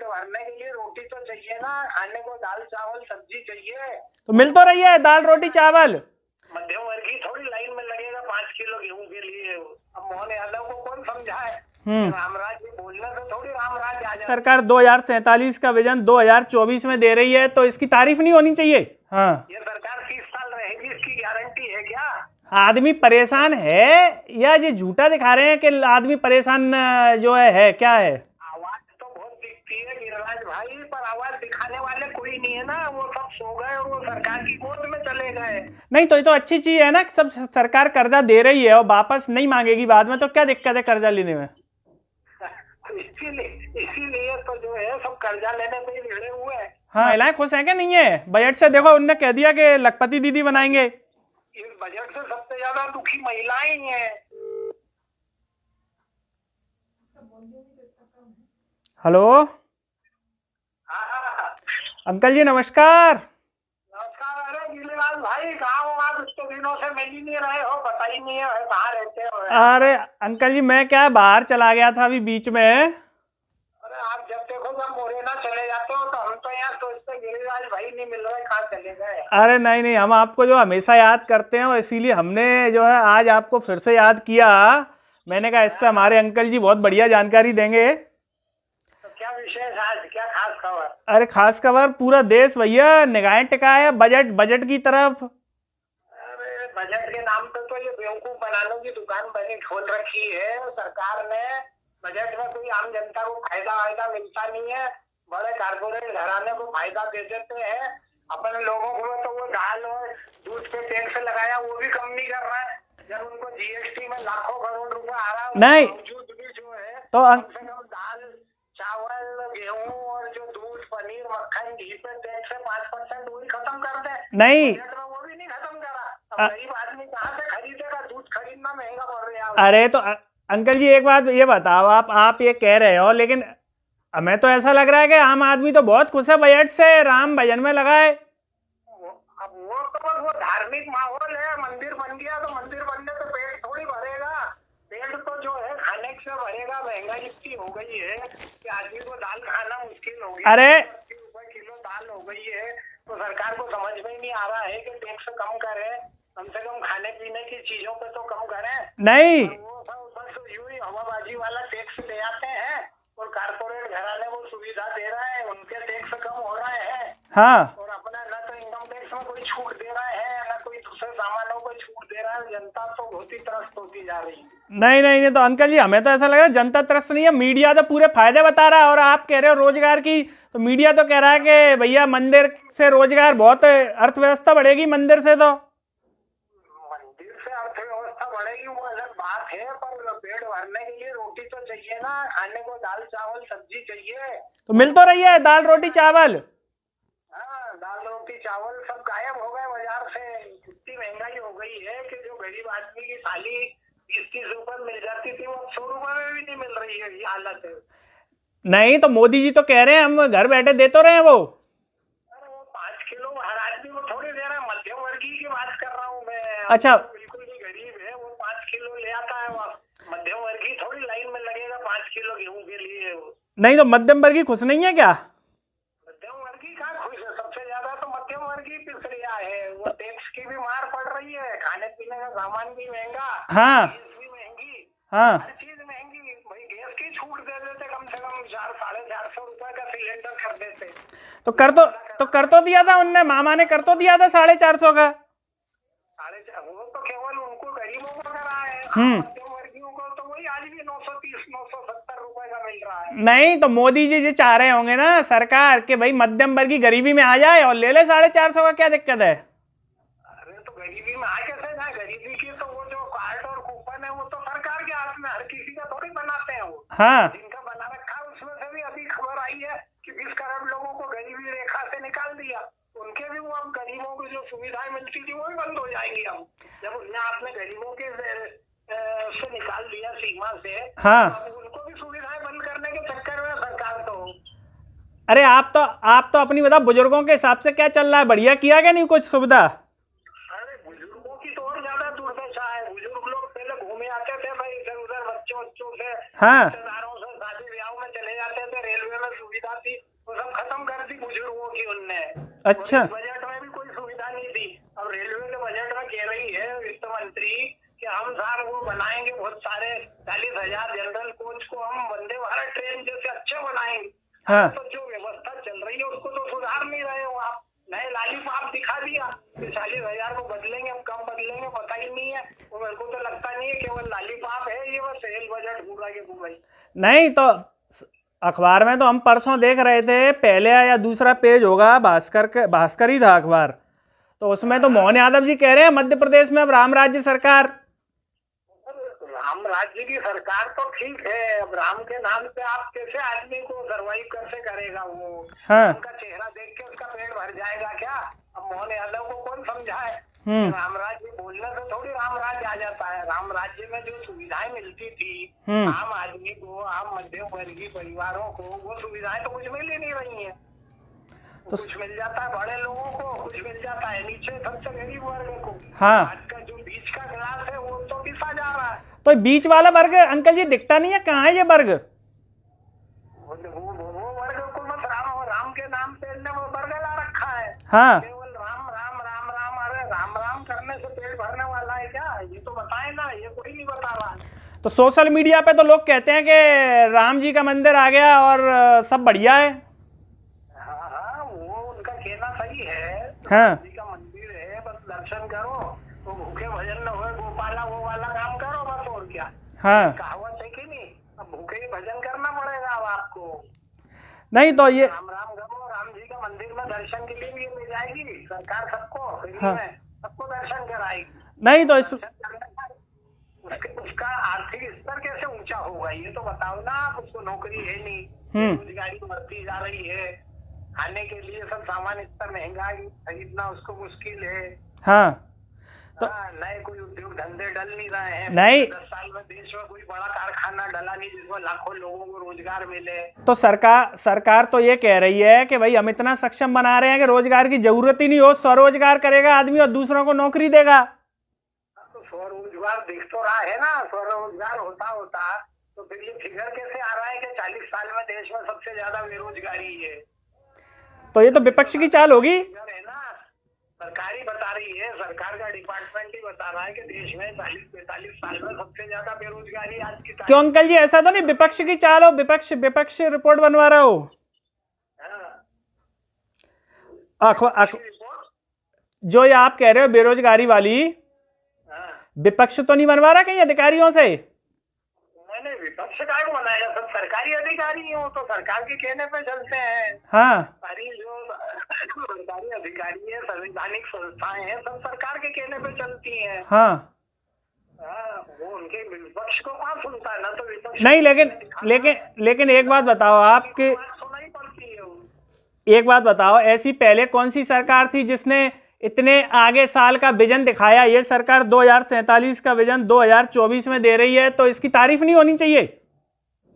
भरने के लिए रोटी तो चाहिए ना, खाने को दाल चावल सब्जी चाहिए। तो मिल तो रही है दाल रोटी चावल। मध्यम वर्गीय थोड़ी लाइन में लगेगा 5 किलो गेहूं के लिए। अब मोहन यादव को कौन समझाए? रामराज बोलने से थोड़ी रामराज आ जाए। सरकार 2047 का विजन 2024 में दे रही है, तो इसकी तारीफ नहीं होनी चाहिए। हाँ, ये सरकार 30 साल रहेगी, इसकी गारंटी है क्या? आदमी परेशान है या ये झूठा दिखा रहे हैं कि आदमी परेशान जो है क्या है? आवाज तो बहुत दिखती है गिरिराज भाई, पर आवाज दिखाने वाले कोई नहीं है ना। वो सब सो गए और वो सरकार की गोद में चले गए। नहीं तो ये तो अच्छी चीज है ना, सब सरकार कर्जा दे रही है और वापस नहीं मांगेगी बाद में, तो क्या दिक्कत है कर्जा लेने में? इसीलिए तो जो है सब कर्जा लेने पे ही भिड़े हुए हैं। हाँ, महिलाएं खुश हैं कि नहीं है? बजट से देखो उनने कह दिया कि लखपति दीदी बनाएंगे। इस बजट से सबसे ज्यादा दुखी महिलाएं ही हैं। हेलो अंकल जी, नमस्कार। नमस्कार। अरे गिरिराज भाई, कहाँ हो आप? इतने दिनों से मिल ही नहीं रहे हो, पता ही नहीं है कहाँ रहते हो। अरे अंकल जी, मैं क्या बाहर चला गया था अभी बीच में। अरे आप जब देखो जब मोरेना चले जाते हो तो हम तो यहाँ सोचते गिरिराज भाई नहीं मिल रहे, कहाँ चले गए। अरे नहीं नहीं, हम आपको जो हमेशा याद करते हैं और इसीलिए हमने जो है आज आपको फिर से याद किया। मैंने कहा इस पे हमारे अंकल जी बहुत बढ़िया जानकारी देंगे। तो क्या विशेष आज, क्या खास खबर? अरे खास खबर, पूरा देश भैया निगाहें टिकाया है बजट की तरफ। अरे बजट के नाम पे तो ये बेवकूफ बनाने की दुकान बनी खोल रखी है सरकार ने। बजट में कोई आम जनता को फायदा मिलता नहीं है। बड़े कारपोरेट घराने को फायदा दे देते हैं। अपने लोगों को तो वो दाल और दूध पे टैक्स लगाया, वो भी कम नहीं कर रहा है। जब उनको जीएसटी में लाखों करोड़ रुपए आ रहा है, नहीं बावजूद भी जो है तो कम से कम दाल चावल गेहूं और जो दूध पनीर मक्खन घी पे टैक्स है 5%, वही खत्म कर दे। नहीं, वो भी नहीं खत्म करा। अब गरीब आदमी कहाँ से खरीदेगा? दूध खरीदना महंगा पड़ रहा है। अरे तो अंकल जी एक बात ये बताओ, आप ये कह रहे हो, लेकिन हमें तो ऐसा लग रहा है कि आम आदमी तो बहुत खुश है बजट से, राम भजन में लगा है। अब वो तो बस वो धार्मिक माहौल है। मंदिर बन गया तो मंदिर बनने से पेट थोड़ी भरेगा। पेट तो जो है खाने से भरेगा। महंगाई इतनी हो गई है कि आदमी को दाल खाना मुश्किल हो गया। अरे 80 रुपए किलो दाल हो गई है। तो सरकार को समझ में ही नहीं आ रहा है कि टैक्स कम करे, कम से कम खाने पीने की चीजों पे तो कम करें। नहीं, वो सब बस यूं ही हवाबाजी वाला टैक्स ले आते हैं और कारपोरेट घराने वो सुविधा दे रहा है, उनके टैक्स कम हो रहे हैं। हाँ, और अपना न तो इनकम टैक्स में कोई छूट दे रहा है, न कोई दूसरे सामानों को छूट दे रहा है। जनता तो बहुत ही त्रस्त होती जा रही है। नहीं नहीं नहीं, तो अंकल जी हमें तो ऐसा लग रहा है जनता त्रस्त नहीं है, मीडिया तो पूरे फायदे बता रहा है। और आप कह रहे हो रोजगार की, तो मीडिया तो कह रहा है कि भैया मंदिर से रोजगार, बहुत अर्थव्यवस्था बढ़ेगी मंदिर से। तो मंदिर से अर्थव्यवस्था बढ़ेगी वो अलग बात है, पर पेट भरने के लिए रोटी तो चाहिए ना, खाने को दाल चावल सब्जी चाहिए। तो मिल तो रही है दाल रोटी चावल। हाँ, दाल रोटी चावल सब गायब हो गए बाजार से। इतनी महंगाई हो गई है कि जो गरीब आदमी की थाली 20-30 रुपए मिल जाती थी, वो 100 रुपए में भी नहीं मिल रही है। ये हालत है। नहीं तो मोदी जी तो कह रहे हैं हम घर बैठे दे तो रहे हैं वो। अरे वो 5 किलो हर आदमी को थोड़ी दे रहा है। मध्यम वर्गीय की बात कर रहा हूँ मैं। अच्छा, बिल्कुल भी गरीब है वो 5 किलो ले आता है। मध्यम वर्गीय थोड़ी लाइन में लगेगा 5 किलो गेहूं के लिए। नहीं तो मध्यम वर्गीय खुश नहीं है क्या? मध्यम वर्गीय कहाँ खुश है? सबसे ज्यादा तो मध्यम वर्गीय पिस रहा है। वो टैक्स की भी मार पड़ रही है, खाने पीने का सामान भी महंगा, हाँ गैस भी महंगी, हाँ, हर चीज महंगी। भाई गैस की छूट दे देते, कम से कम 400-450 रुपए का सिलेंडर कर देते। तो कर तो दिया था उनने, मामा ने कर तो दिया था 450 का। 450 वो तो केवल उनको गरीबों को करा है। मध्यम वर्गीयों को तो वही आज भी 930-970 रुपए का मिल रहा है। नहीं तो मोदी जी चाह रहे होंगे ना सरकार के भाई मध्यम वर्गीय गरीबी में आ जाए और ले ले 450 का, क्या दिक्कत है? अरे तो गरीबी में आ कैसे जाए? गरीबी की तो वो जो कार्ड और कूपन है वो तो सरकार के हाथ में, हर किसी का थोड़ी बनाते हैं वो। हाँ, जिनका बना रखा है उसमें से भी अभी खबर आई है कि 20 करोड़ लोगों को गरीबी रेखा से निकाल दिया। उनके भी वो अब गरीबों को जो सुविधाएं मिलती थी वो भी बंद हो जाएंगी। अब जब उन्हें आपने गरीबों के से निकाल दिया सीमा से, हाँ, तो उनको भी सुविधाएं बंद करने के चक्कर में सरकार तो। अरे आप तो अपनी बताओ बुजुर्गों के हिसाब से क्या चल रहा है, बढ़िया किया क्या नहीं कुछ सुविधा? अरे बुजुर्गों की तो और ज्यादा दुर्दशा है। बुजुर्ग लोग पहले घूमे आते थे भाई इधर उधर बच्चों से, हाँ, रिश्तेदारों से शादी ब्याह में चले जाते थे, रेलवे में सुविधा थी वो सब खत्म कर दी बुजुर्गों की उनने। अच्छा। बजट में भी कोई सुविधा नहीं थी। अब रेलवे के बजट में कह रही है वित्त मंत्री कि हम साहब वो बनाएंगे बहुत सारे 40,000 जनरल कोच को हम वंदे भारत ट्रेन जैसे अच्छे बनाएंगे। हाँ। तो जो व्यवस्था चल रही है उसको तो सुधार नहीं रहे हो आप। नए लालीपाप दिखा दिया कि 40,000 को बदलेंगे, हम कब बदलेंगे पता ही नहीं है। वो मेरे को तो लगता नहीं है केवल लालीपाप है ये, बस रेल बजट पूरा के पूरा ही। नहीं तो अखबार में तो हम परसों देख रहे थे, पहले या दूसरा पेज होगा, भास्कर ही था अखबार, तो उसमें तो मोहन यादव जी कह रहे हैं मध्य प्रदेश में अब राम राज्य सरकार। राम राज्य की सरकार तो ठीक है, अब राम के नाम पे आप कैसे आदमी को सरवाइव कैसे करेगा वो? हाँ। उनका चेहरा देख के उसका पेट भर जाएगा क्या? अब मोहन यादव को कौन समझाए? राम राज्य बोलने से थोड़ी राम राज्य आ जाता है। राम राज्य में जो सुविधाएं मिलती थी आम आदमी को, आम मध्यम वर्गीय परिवारों को, वो सुविधाएं तो कुछ मिल ही नहीं रही है। तो कुछ मिल जाता है बड़े लोगों को, कुछ मिल जाता है नीचे सबसे गरीब वर्ग को। हाँ। आज का जो बीच का गिलास है वो तो पिसा जा रहा है। तो बीच वाला वर्ग अंकल जी दिखता नहीं है, कहाँ है ये वर्ग? वो वर्ग को बस राम के नाम पे इनने वो वर्ग ला रखा है। हाँ। केवल राम राम राम राम। अरे राम राम करने से पेट भरने वाला है क्या? ये तो बताए ना, ये कोई नहीं बता रहा। तो सोशल मीडिया पे तो लोग कहते हैं कि राम जी का मंदिर आ गया और सब बढ़िया है। हाँ, वो उनका कहना सही है। हाँ। राम जी का मंदिर है, बस दर्शन करो तो भूखे भजन न हो, गोपाला वो वाला काम करो बस, और क्या। हाँ। कहावत है कि नहीं? अब भूखे ही भजन करना पड़ेगा अब आपको। नहीं तो ये राम राम करो, राम जी का मंदिर में दर्शन के लिए भी ये ले जाएगी सरकार सबको, फ्री में सबको दर्शन कराएगी। नहीं तो उसका आर्थिक स्तर कैसे ऊंचा होगा ये तो बताओ ना आप। उसको नौकरी है नहीं, बेरोजगारी बढ़ती जा रही है, खाने के लिए सब सामान इतना महंगा खरीदना उसको मुश्किल है। हाँ। तो नए कोई उद्योग धंधे डल नहीं रहे हैं। नहीं 10 साल में देश में कोई बड़ा कारखाना डला नहीं जिसमें लाखों लोगों को रोजगार मिले। तो सरकार तो ये कह रही है कि भाई हम इतना सक्षम बना रहे हैं कि रोजगार की जरूरत ही नहीं हो, स्वरोजगार करेगा आदमी और दूसरों को नौकरी देगा। तो स्वरोजगार दिख तो रहा है ना, स्वरोजगार होता तो फिर ये फिगर कैसे आ रहा है कि 40 साल में देश में सबसे ज्यादा बेरोजगारी है? तो ये तो विपक्ष की चाल होगी। है ना, सरकारी बता रही है, सरकार का डिपार्टमेंट ही बता रहा है कि देश में 40-45 साल में सबसे ज्यादा बेरोजगारी आज की। क्यों अंकल जी, ऐसा तो नहीं विपक्ष की चाल हो, विपक्ष रिपोर्ट बनवा रहा हो? जो ये आप कह रहे हो बेरोजगारी वाली, विपक्ष तो नहीं बनवा रहा कहीं अधिकारियों से? मैंने विपक्ष का बनाएगा, सब सरकारी अधिकारी हो तो सरकार के कहने पे चलते हैं। हाँ। सारी जो सरकारी अधिकारी है, संवैधानिक संस्थाएं हैं, सब सरकार के कहने पे चलती हैं। हाँ। वो उनके विपक्ष को कहाँ सुनता है ना, तो विपक्ष नहीं लेकिन एक बात बताओ आपके, सुनाई पड़ती है। एक बात बताओ, ऐसी पहले कौन सी सरकार थी जिसने इतने आगे साल का विजन दिखाया? ये सरकार 2047 का विजन 2024 में दे रही है, तो इसकी तारीफ नहीं होनी चाहिए?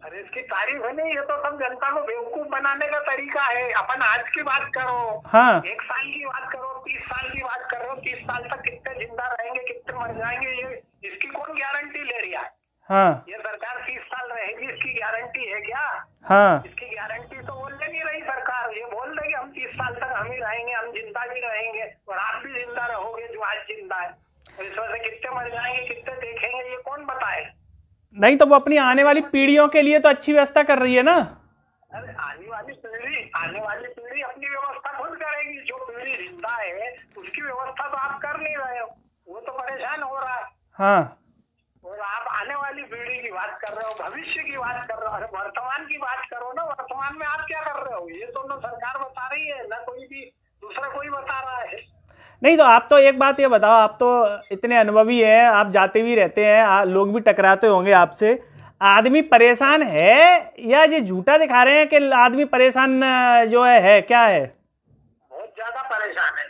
अरे इसकी तारीफ है नहीं, ये तो सब जनता को बेवकूफ बनाने का तरीका है। अपन आज की बात करो, हाँ। 1 साल की बात करो, 30 साल की बात करो, 30 साल तक कितने जिंदा रहेंगे, कितने मर जाएंगे, ये इसकी कौन गारंटी ले रही है? हाँ। ये सरकार 30 साल रहेगी, इसकी गारंटी है क्या? हाँ। इसकी गारंटी तो बोलने नहीं रही सरकार। ये बोल रही हम 30 साल तक हम ही रहेंगे, हम जिंदा भी रहेंगे और आप भी जिंदा रहोगे जो आज जिंदा है। तो इस वजह से कितने मर जाएंगे, कितने देखेंगे, ये कौन बताए? नहीं तो वो अपनी आने वाली पीढ़ियों के लिए तो अच्छी व्यवस्था कर रही है ना। अरे आने वाली पीढ़ी अपनी व्यवस्था खुद करेगी। जो पीढ़ी जिंदा है उसकी व्यवस्था तो आप कर नहीं रहे हो, वो तो परेशान हो रहा है। हाँ। और आप आने वाली पीढ़ी की बात कर रहे हो, भविष्य की बात कर रहे हो। अरे वर्तमान की बात करो ना, वर्तमान में आप क्या कर रहे हो? ये तो ना सरकार बता रही है ना कोई भी दूसरा कोई बता रहा है। नहीं तो आप तो एक बात ये बताओ, आप तो इतने अनुभवी हैं, आप जाते भी रहते हैं, लोग भी टकराते होंगे आपसे, आदमी परेशान है या ये झूठा दिखा रहे हैं कि आदमी परेशान जो है क्या है? बहुत ज्यादा परेशान है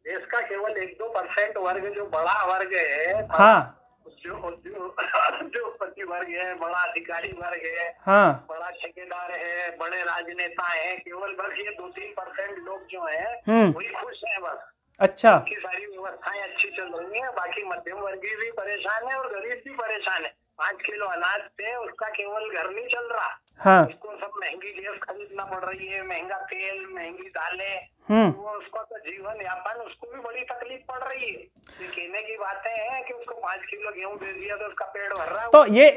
देश का। केवल 1-2% वर्ग जो बड़ा वर्ग है, हाँ, जो उद्योगपति वर्ग है, बड़ा अधिकारी वर्ग है, हाँ, बड़ा ठेकेदार है, बड़े राजनेता है, केवल बस ये 2-3% लोग जो है वही खुश है बस। अच्छा। की सारी व्यवस्थाएं अच्छी चल रही है, बाकी मध्यम वर्गीय भी परेशान है और गरीब भी परेशान है। 5 किलो अनाज से उसका केवल घर नहीं चल रहा, हाँ। उसको सब महंगी गैस खरीदना पड़ रही है, महंगा तेल, महंगी दालें, वो उसका तो जीवन यापन उसको भी बड़ी तकलीफ पड़ रही है। ये कहने की बातें हैं कि उसको 5 किलो गेहूं दे दिया तो उसका पेट भर रहा है। तो ये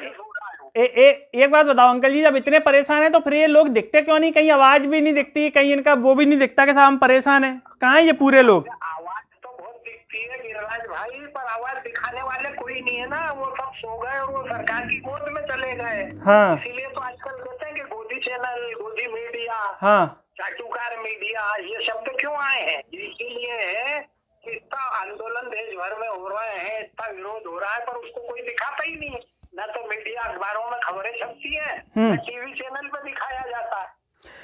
एक बात बताओ अंकल जी, जब इतने परेशान हैं तो फिर ये लोग दिखते क्यों नहीं? कहीं आवाज भी नहीं दिखती, कहीं इनका वो भी नहीं दिखता कि साहब हम परेशान हैं? कहाँ है ये पूरे लोग? आवाज तो बहुत दिखती है गिरिराज भाई, पर आवाज दिखाने वाले कोई नहीं है ना, वो सब सो गए और वो सरकार की गोद में चले गए। हाँ। इसीलिए तो आजकल कहते हैं कि गोदी चैनल, गोदी मीडिया, हाँ। चाटुकार मीडिया, ये शब्द क्यों आए हैं? इसीलिए है कि इतना आंदोलन देश भर में हो रहे हैं, इतना विरोध हो रहा है, पर उसको कोई दिखाता ही नहीं। न तो मीडिया अखबारों में खबरें छपती है, न टीवी चैनल पे दिखाया जाता है।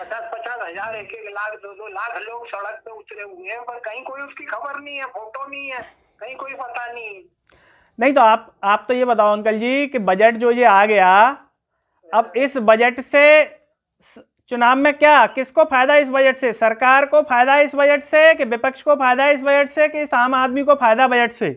50-50 हजार, 1-1 लाख, 2-2 लाख लोग सड़क पे उतरे हुए हैं, पर कहीं कोई उसकी खबर नहीं है, फोटो नहीं है, कहीं कोई पता नहीं। नहीं तो आप तो ये बताओ अंकल जी कि बजट जो ये आ गया, अब इस बजट से चुनाव में क्या किसको फायदा? इस बजट से सरकार को फायदा, इस बजट से कि विपक्ष को फायदा, इस बजट से कि इस आम आदमी को फायदा बजट से?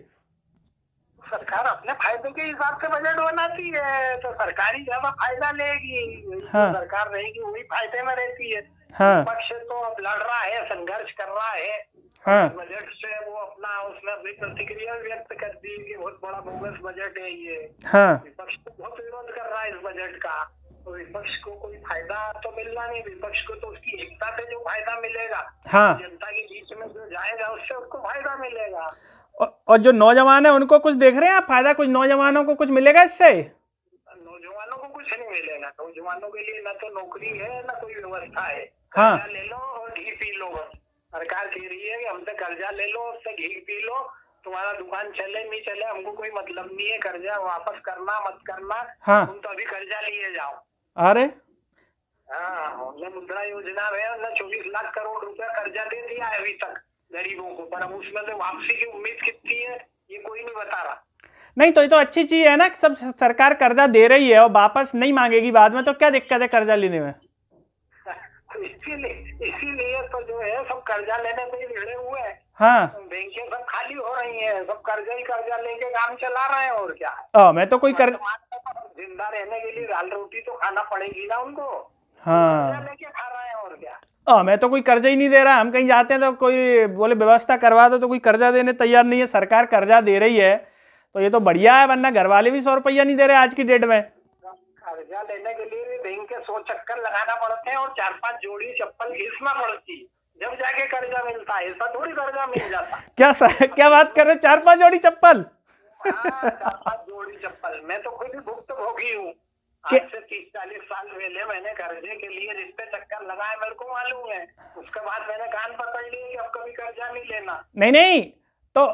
सरकार अपने फायदे के हिसाब से बजट बनाती है, तो सरकार ही ज्यादा फायदा लेगी। हाँ। सरकार रहेगी वही फायदे में रहती है। हाँ। विपक्ष तो अब लड़ रहा है, संघर्ष कर रहा है। हाँ। बजट से वो अपना उसने अपनी प्रतिक्रिया व्यक्त कर दी कि बहुत बड़ा बोगस बजट है ये। हाँ। विपक्ष तो बहुत विरोध कर रहा है इस बजट का, तो विपक्ष को कोई फायदा तो मिलना नहीं। विपक्ष को तो उसकी एकता से जो फायदा मिलेगा, हाँ। जनता के बीच में जो जाएगा उससे उसको फायदा मिलेगा। और जो नौजवान है उनको कुछ देख रहे हैं आप फायदा? कुछ नौजवानों को कुछ मिलेगा इससे? नौजवानों को कुछ नहीं मिलेगा। नौजवानों के लिए न तो नौकरी है न कोई व्यवस्था है। हाँ। कर्जा ले लो और घी पी लो। सरकार कह रही है कि हमसे कर्जा ले लो, उससे घी पी लो, तुम्हारा दुकान चले नहीं चले हमको कोई मतलब नहीं है, कर्जा वापस करना मत करना। हाँ। तुम तो अभी कर्जा लिए जाओ। अरे हाँ, मुद्रा योजना में 24 लाख करोड़ रुपया कर्जा दे दिया है अभी तक गरीबों को, पर अब उसमें से वापसी की उम्मीद कितनी है ये कोई नहीं बता रहा। नहीं तो ये तो अच्छी चीज है ना, सब सरकार कर्जा दे रही है और वापस नहीं मांगेगी बाद में, तो क्या दिक्कत है कर्जा लेने में? इसीलिए तो जो है सब कर्जा लेने पे ही भिड़े हुए हैं। हाँ। बैंकें सब खाली हो रही हैं, सब कर्जा ही कर्जा लेके काम चला रहे हैं, और क्या। मैं तो कोई जिंदा रहने के लिए दाल रोटी तो खाना पड़ेगी ना उनको। हाँ। कर्जा लेके खा रहे हैं, और क्या। मैं तो कोई कर्जा ही नहीं दे रहा। हम कहीं जाते हैं तो कोई बोले व्यवस्था करवा दो, तो कोई कर्जा देने तैयार नहीं है। सरकार कर्जा दे रही है तो ये तो बढ़िया है, वरना घर वाले भी 100 रुपया नहीं दे रहे आज की डेट में। कर्जा लेने के लिए भी बैंक के 100 चक्कर लगाना पड़ते हैं और 4-5 जोड़ी चप्पल घिसना पड़ती, जब जाके कर्जा मिलता है। ऐसा थोड़ी कर्जा मिल जाता। क्या बात कर रहे हो? 4-5 जोड़ी चप्पल? 4-5 जोड़ी चप्पल। मैं तो खुद ही भुक्तभोगी हूँ। आज से 30-40 साल पहले मैंने कर्जे के लिए जितने चक्कर लगाए मेरे को मालूम है। उसके बाद मैंने कान पकड़ लिए कि अब कभी कर्जा नहीं लेना। नहीं तो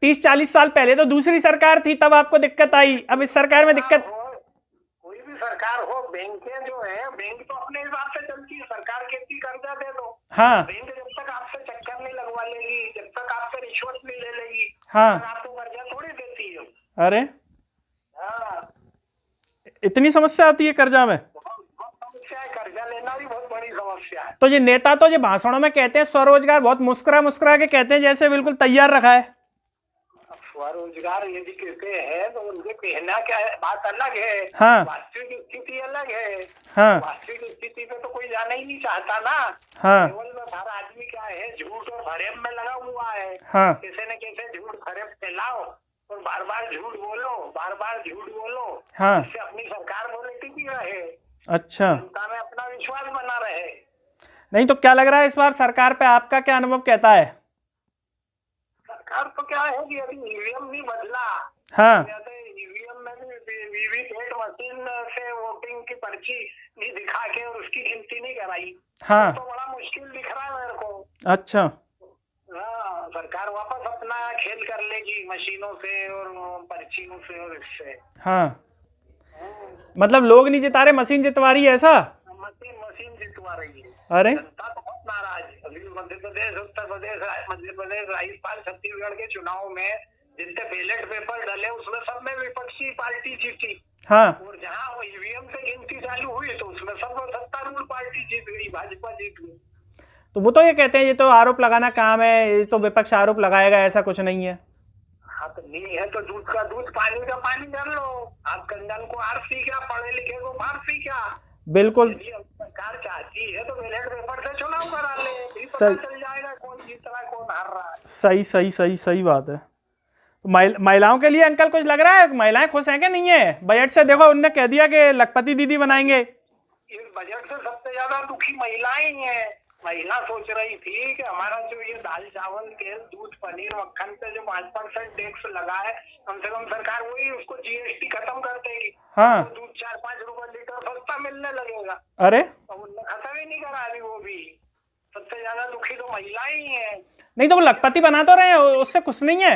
30-40 साल पहले तो दूसरी सरकार थी, तब आपको दिक्कत आई। अब इस सरकार में दिक्कत? कोई भी सरकार हो, बैंकें जो है, बैंक तो अपने हिसाब से चलती है। सरकार कहती कर्जा दे दो। हाँ। बैंक जब तक आपसे चक्कर नहीं लगवा लेगी, जब तक आपसे रिश्वत नहीं ले लेगी, हाँ, तब आपको कर्जा थोड़ी देती है। अरे हाँ, इतनी समस्या आती है कर्जा में? बहुत समस्या है, कर्जा लेना भी बहुत बड़ी समस्या है। तो ये नेता तो ये भाषणों में कहते हैं स्वरोजगार, बहुत मुस्कुरा के कहते हैं जैसे बिल्कुल तैयार रखा है। स्वरोजगार यदि कहते हैं तो उनके कहना क्या है, बात अलग है। हाँ। वास्तविक स्थिति अलग है। हाँ। वास्तविक स्थिति पे तो कोई जाना ही नहीं चाहता ना। हाँ। केवल में हर आदमी क्या है, झूठ और फरेब में लगा हुआ है। हाँ। कैसे न कैसे झूठ फरेब फैलाओ और बार बार झूठ बोलो। हाँ। इससे अपनी सरकार बोले टिकी रहे। अच्छा, जनता में अपना विश्वास बना रहे। नहीं तो क्या लग रहा है इस बार सरकार पे आपका क्या अनुभव कहता है? सरकार तो क्या है कि अभी ईवीएम नहीं बदला। हाँ। ईवीएम में भी वीवीपैट मशीन से वोटिंग की पर्ची नहीं दिखा के और उसकी गिनती नहीं कराई। हाँ। तो बड़ा मुश्किल दिख रहा है मेरे को। अच्छा। हाँ, सरकार वापस अपना खेल कर लेगी मशीनों से और पर्चियों से और इससे। हाँ, मतलब लोग नहीं जिता रहे, मशीन जितवा रही है ऐसा? मशीन जितवा रही है। अरे जनता तो बहुत नाराज है। अभी मध्य प्रदेश, उत्तर प्रदेश, राजस्थान, छत्तीसगढ़ के चुनाव में जितने बैलेट पेपर डले उसमें सब में विपक्षी पार्टी जीती। हाँ। और जहाँ ईवीएम से गिनती चालू हुई तो उसमें सब सत्तारूढ़ पार्टी जीत गई, भाजपा जीत गई। तो वो तो ये कहते हैं ये तो आरोप लगाना काम है, ये तो विपक्ष आरोप लगाएगा, ऐसा कुछ नहीं है। हाँ तो नहीं है तो दूध का दूध, पानी का पानी कर लो। आप कंगन को आरसी क्या, पढ़े लिखे को फारसी क्या। बिल्कुल यदि अब सरकार चाहती है तो बैलेट पेपर से चुनाव करा ले, भी पता सही चल जाएगा कौन जीत रहा है कौन हार रहा है। सही सही सही सही बात है। तो महिलाओं के लिए अंकल कुछ लग रहा है, महिलाएं खुश हैं कि नहीं है बजट से? देखो उनने कह दिया कि लखपति दीदी बनाएंगे। इस बजट से सबसे ज्यादा दुखी महिलाएं ही हैं। महिला सोच रही थी कि हमारा जो ये दाल चावल तेल दूध पनीर मक्खन पे जो 5% टैक्स लगा है, कम से कम सरकार वही उसको जीएसटी खत्म कर देगी। हाँ तो दूध 4-5 रुपए लीटर सस्ता मिलने लगेगा। अरे और उनने खत्म ही नहीं करा अभी वो भी। सबसे ज्यादा दुखी तो महिलाएं ही है। नहीं तो वो लखपति बना तो रहे हैं, उससे कुछ नहीं है।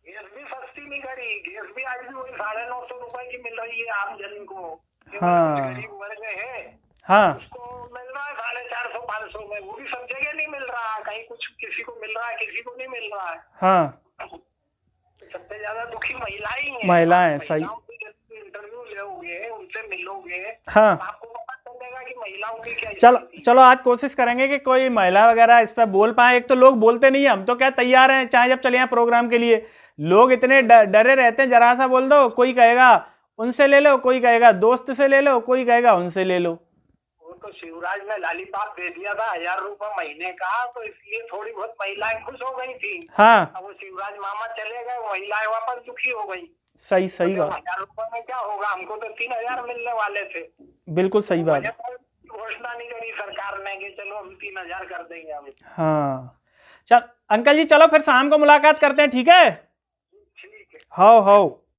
गैस भी सस्ती नहीं करी, गैस भी आज भी वही 950 रुपए की मिल रही है आम जन को। हाँ। गरीब वर्ग है हाँ उसको मिल रहा है 450-500 में, वो भी सब जगह नहीं मिल रहा है, कहीं कुछ किसी को मिल रहा है किसी को नहीं मिल रहा है। हाँ सबसे ज्यादा दुखी महिलाएं ही हैं। महिलाएं, सही। इंटरव्यू लोगे उनसे मिलोगे, हाँ आपको पता चलेगा कि महिलाओं की क्या चलो स्थिति है। चलो आज कोशिश करेंगे कि कोई महिला वगैरह इस पर बोल पाए। एक तो लोग बोलते नहीं है, हम तो क्या तैयार हैं, चाहे जब चले हैं प्रोग्राम के लिए। लोग इतने डरे रहते हैं, जरा सा बोल दो कोई कहेगा उनसे ले लो, कोई कहेगा दोस्त से ले लो, कोई कहेगा उनसे ले लो। वो तो शिवराज ने लालीपाप दे दिया था 1000 रुपए महीने का, तो इसलिए थोड़ी बहुत महिलाएं खुश हो गई थी। हाँ अब वो शिवराज मामा चले गए, महिलाएं वापस दुखी हो गई। सही सही बात, 1000 रुपए में क्या होगा, हमको तो 3000 मिलने वाले थे। बिल्कुल सही बात। बजट में घोषणा नहीं करी सरकार ने कि चलो हम 3000 कर देंगे हम। हाँ चल अंकल जी, चलो फिर शाम को मुलाकात करते हैं, ठीक है? ठीक है। हाओ हाओ।